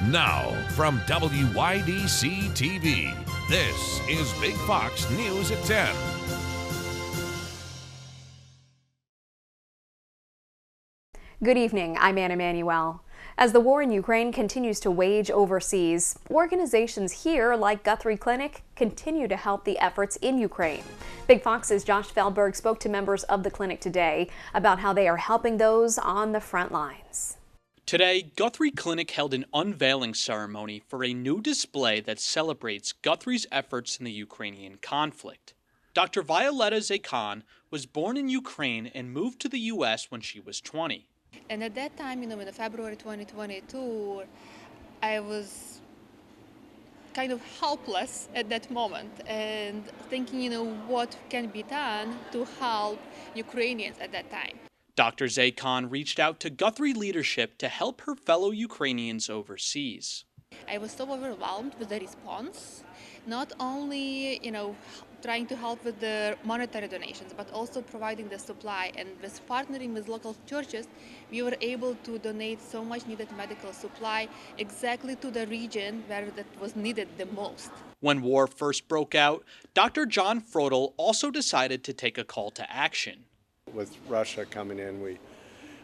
Now, from WYDC TV, this is Big Fox News at 10. Good evening, I'm Anna Manuel. As the war in Ukraine continues to wage overseas, organizations here like Guthrie Clinic continue to help the efforts in Ukraine. Big Fox's Josh Feldberg spoke to members of the clinic today about how they are helping those on the front lines. Today, Guthrie Clinic held an unveiling ceremony for a new display that celebrates Guthrie's efforts in the Ukrainian conflict. Dr. Violetta Zakhan was born in Ukraine and moved to the U.S. when she was 20. And at that time, in February 2022, I was kind of helpless at that moment and thinking, what can be done to help Ukrainians at that time. Dr. Zakhan reached out to Guthrie leadership to help her fellow Ukrainians overseas. I was so overwhelmed with the response, not only, trying to help with the monetary donations, but also providing the supply. And with partnering with local churches, we were able to donate so much needed medical supply exactly to the region where that was needed the most. When war first broke out, Dr. John Frodel also decided to take a call to action. With Russia coming in,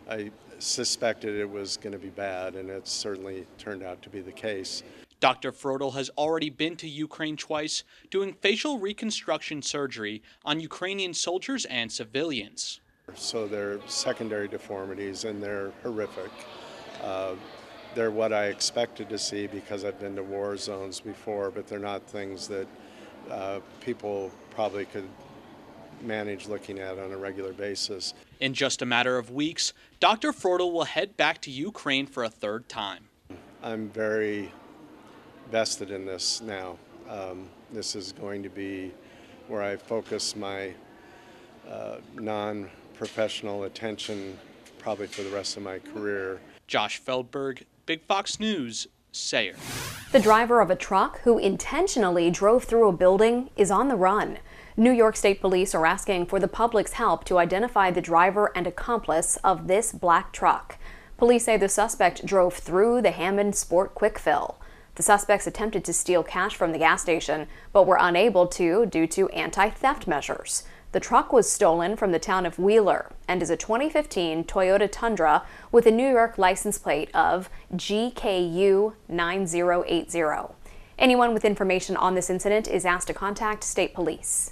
I suspected it was going to be bad, and it certainly turned out to be the case. Dr. Frodel has already been to Ukraine twice, doing facial reconstruction surgery on Ukrainian soldiers and civilians. So they're secondary deformities, and they're horrific. They're what I expected to see because I've been to war zones before, but they're not things that people probably could manage looking at on a regular basis. In just a matter of weeks, Dr. Frodel will head back to Ukraine for a third time. I'm very vested in this now. This is going to be where I focus my non-professional attention probably for the rest of my career. Josh Feldberg, Big Fox News, Sayre. The driver of a truck who intentionally drove through a building is on the run. New York State Police are asking for the public's help to identify the driver and accomplice of this black truck. Police say the suspect drove through the Hammond Sport Quick Fill. The suspects attempted to steal cash from the gas station, but were unable to due to anti-theft measures. The truck was stolen from the town of Wheeler and is a 2015 Toyota Tundra with a New York license plate of GKU 9080. Anyone with information on this incident is asked to contact state police.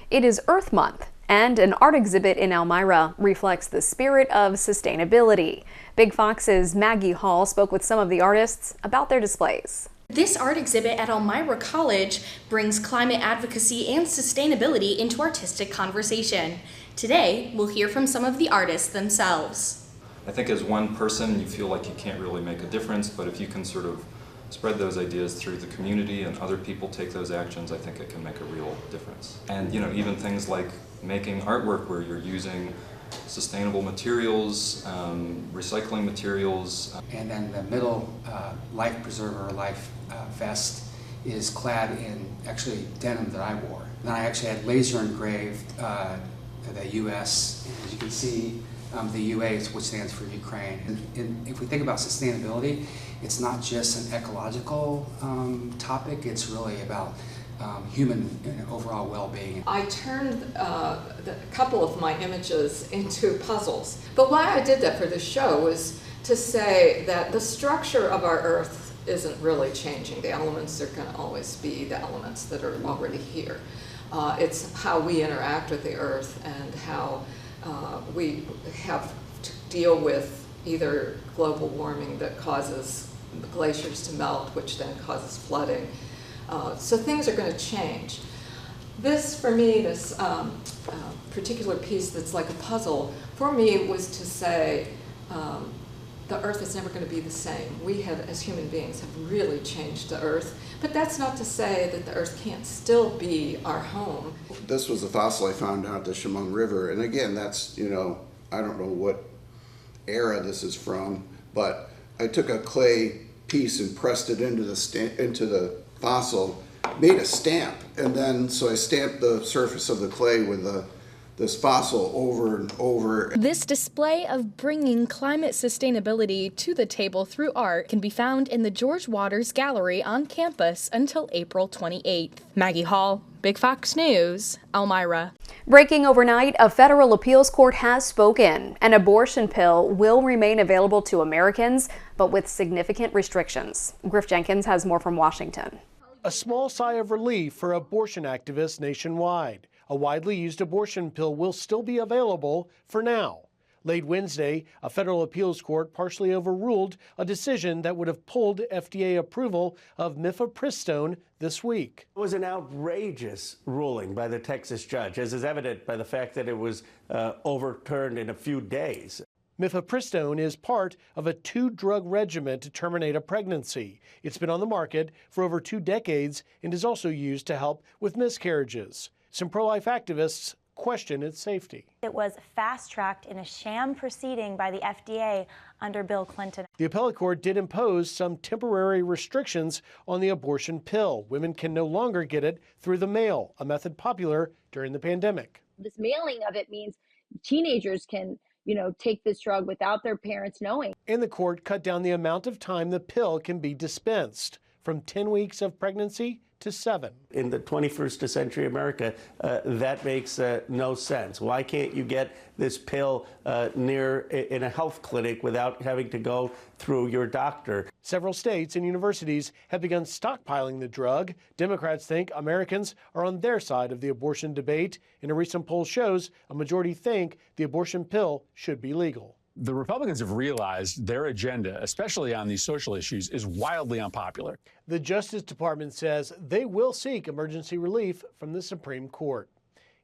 It is Earth Month, and an art exhibit in Elmira reflects the spirit of sustainability. Big Fox's Maggie Hall spoke with some of the artists about their displays. This art exhibit at Elmira College brings climate advocacy and sustainability into artistic conversation. Today, we'll hear from some of the artists themselves. I think as one person, you feel like you can't really make a difference, but if you can sort of spread those ideas through the community and other people take those actions, I think it can make a real difference. And even things like making artwork where you're using sustainable materials, recycling materials. And then the middle life preserver, life vest is clad in actually denim that I wore. Then I actually had laser engraved the US, and as you can see, the UA is which stands for Ukraine. And if we think about sustainability, it's not just an ecological topic, it's really about human overall well-being. I turned a couple of my images into puzzles. But why I did that for this show was to say that the structure of our Earth isn't really changing. The elements are going to always be the elements that are already here. It's how we interact with the Earth and how we have to deal with either global warming that causes glaciers to melt, which then causes flooding. So things are going to change. This, for me, this particular piece that's like a puzzle, for me was to say the Earth is never going to be the same. We have, as human beings, have really changed the Earth. But that's not to say that the Earth can't still be our home. This was a fossil I found out the Chemung River. And again, that's, I don't know what era this is from, but I took a clay piece and pressed it into the fossil, made a stamp, and then so I stamped the surface of the clay with this fossil over and over. This display of bringing climate sustainability to the table through art can be found in the George Waters Gallery on campus until April 28th. Maggie Hall, Big Fox News, Elmira. Breaking overnight, a federal appeals court has spoken. An abortion pill will remain available to Americans, but with significant restrictions. Griff Jenkins has more from Washington. A small sigh of relief for abortion activists nationwide. A widely used abortion pill will still be available for now. Late Wednesday, a federal appeals court partially overruled a decision that would have pulled FDA approval of mifepristone this week. It was an outrageous ruling by the Texas judge, as is evident by the fact that it was overturned in a few days. Mifepristone is part of a 2-drug regimen to terminate a pregnancy. It's been on the market for over 2 decades and is also used to help with miscarriages. Some pro-life activists question its safety. It was fast-tracked in a sham proceeding by the FDA under Bill Clinton. The appellate court did impose some temporary restrictions on the abortion pill. Women can no longer get it through the mail, a method popular during the pandemic. This mailing of it means teenagers can, take this drug without their parents knowing. And the court cut down the amount of time the pill can be dispensed from 10 weeks of pregnancy to 7. In the 21st century America, that makes no sense. Why can't you get this pill in a health clinic without having to go through your doctor? Several states and universities have begun stockpiling the drug. Democrats think Americans are on their side of the abortion debate. And a recent poll shows a majority think the abortion pill should be legal. The Republicans have realized their agenda, especially on these social issues, is wildly unpopular. The Justice Department says they will seek emergency relief from the Supreme Court.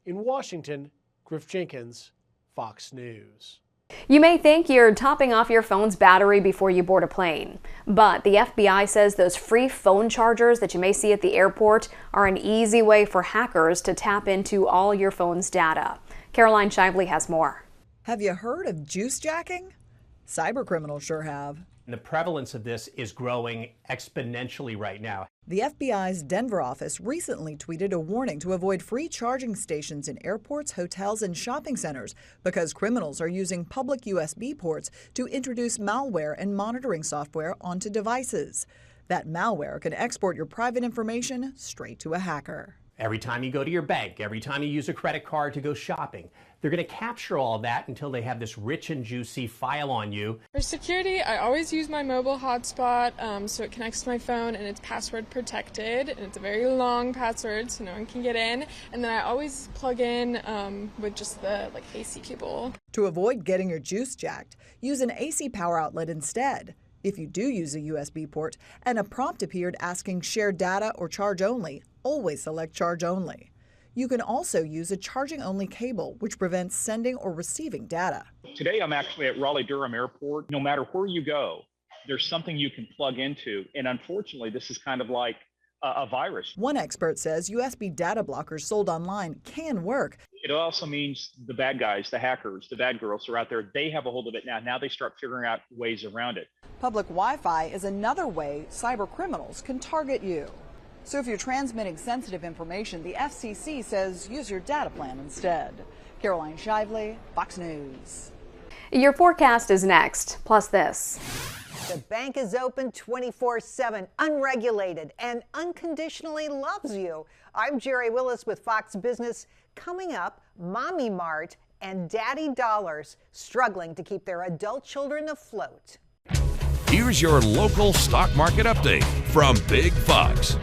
In Washington, Griff Jenkins, Fox News. You may think you're topping off your phone's battery before you board a plane, but the FBI says those free phone chargers that you may see at the airport are an easy way for hackers to tap into all your phone's data. Caroline Shively has more. Have you heard of juice jacking? Cybercriminals sure have. The prevalence of this is growing exponentially right now. The FBI's Denver office recently tweeted a warning to avoid free charging stations in airports, hotels, and shopping centers because criminals are using public USB ports to introduce malware and monitoring software onto devices. That malware can export your private information straight to a hacker. Every time you go to your bank, every time you use a credit card to go shopping, they're going to capture all of that until they have this rich and juicy file on you. For security, I always use my mobile hotspot so it connects to my phone and it's password protected. And it's a very long password so no one can get in. And then I always plug in with just the AC cable. To avoid getting your juice jacked, use an AC power outlet instead. If you do use a USB port and a prompt appeared asking share data or charge only, always select charge only. You can also use a charging-only cable, which prevents sending or receiving data. Today, I'm actually at Raleigh-Durham Airport. No matter where you go, there's something you can plug into. And unfortunately, this is kind of like a virus. One expert says USB data blockers sold online can work. It also means the bad guys, the hackers, the bad girls are out there. They have a hold of it now. Now they start figuring out ways around it. Public Wi-Fi is another way cyber criminals can target you. So if you're transmitting sensitive information, the FCC says use your data plan instead. Caroline Shively, Fox News. Your forecast is next, plus this. The bank is open 24/7, unregulated, and unconditionally loves you. I'm Jerry Willis with Fox Business. Coming up, Mommy Mart and Daddy Dollars struggling to keep their adult children afloat. Here's your local stock market update from Big Fox.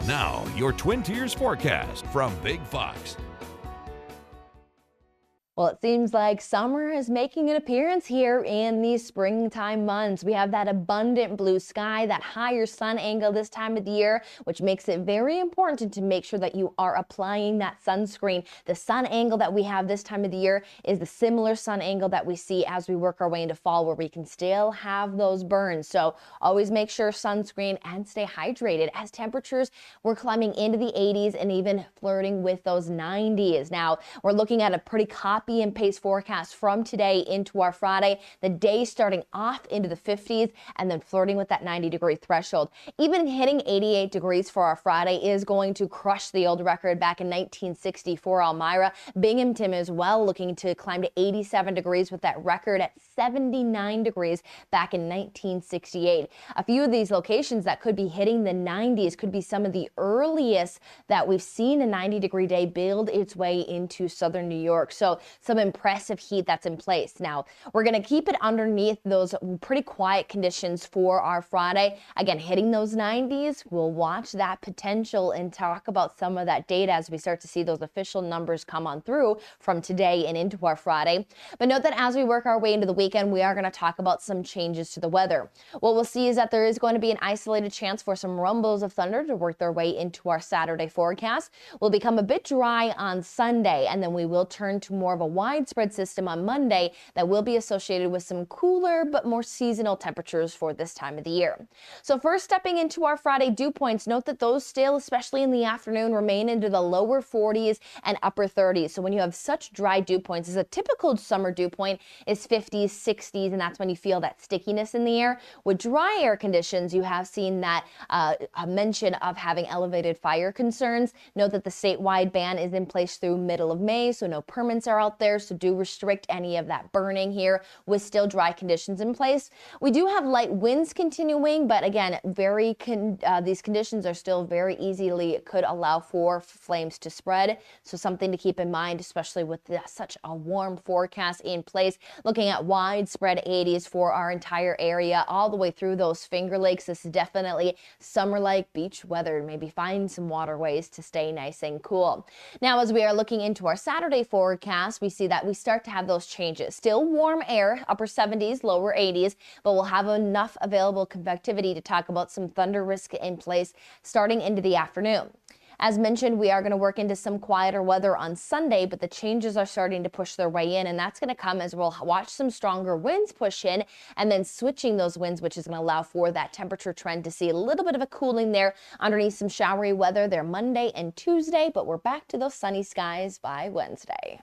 Now, your Twin Tiers forecast from Big Fox. Well, it seems like summer is making an appearance here in these springtime months. We have that abundant blue sky, that higher sun angle this time of the year, which makes it very important to make sure that you are applying that sunscreen. The sun angle that we have this time of the year is the similar sun angle that we see as we work our way into fall, where we can still have those burns. So always make sure sunscreen and stay hydrated, as temperatures were climbing into the 80s and even flirting with those 90s. Now, we're looking at a pretty copy and paste forecast from today into our Friday. The day starting off into the 50s and then flirting with that 90-degree threshold. Even hitting 88 degrees for our Friday is going to crush the old record back in 1960 for Elmira. Binghamton as well, looking to climb to 87 degrees with that record at 79 degrees back in 1968. A few of these locations that could be hitting the 90s could be some of the earliest that we've seen a 90-degree day build its way into southern New York. So some impressive heat that's in place. Now, we're going to keep it underneath those pretty quiet conditions for our Friday. Again, hitting those 90s, we'll watch that potential and talk about some of that data as we start to see those official numbers come on through from today and into our Friday. But note that as we work our way into the weekend, we are going to talk about some changes to the weather. What we'll see is that there is going to be an isolated chance for some rumbles of thunder to work their way into our Saturday forecast. We'll become a bit dry on Sunday, and then we will turn to more of a widespread system on Monday that will be associated with some cooler but more seasonal temperatures for this time of the year. So first, stepping into our Friday dew points, note that those still, especially in the afternoon, remain into the lower 40s and upper 30s. So when you have such dry dew points, as a typical summer dew point is 50s, 60s, and that's when you feel that stickiness in the air. With dry air conditions, you have seen that a mention of having elevated fire concerns. Note that the statewide ban is in place through middle of May, so no permits are out there, so do restrict any of that burning here with still dry conditions in place. We do have light winds continuing, but again, these conditions are still very easily could allow for flames to spread. So something to keep in mind, especially with such a warm forecast in place. Looking at widespread 80s for our entire area, all the way through those Finger Lakes. This is definitely summer-like beach weather. Maybe find some waterways to stay nice and cool. Now, as we are looking into our Saturday forecast, we see that we start to have those changes. Still warm air, upper 70s, lower 80s, but we'll have enough available convectivity to talk about some thunder risk in place starting into the afternoon. As mentioned, we are going to work into some quieter weather on Sunday, but the changes are starting to push their way in, and that's going to come as we'll watch some stronger winds push in and then switching those winds, which is going to allow for that temperature trend to see a little bit of a cooling there underneath some showery weather there Monday and Tuesday, but we're back to those sunny skies by Wednesday.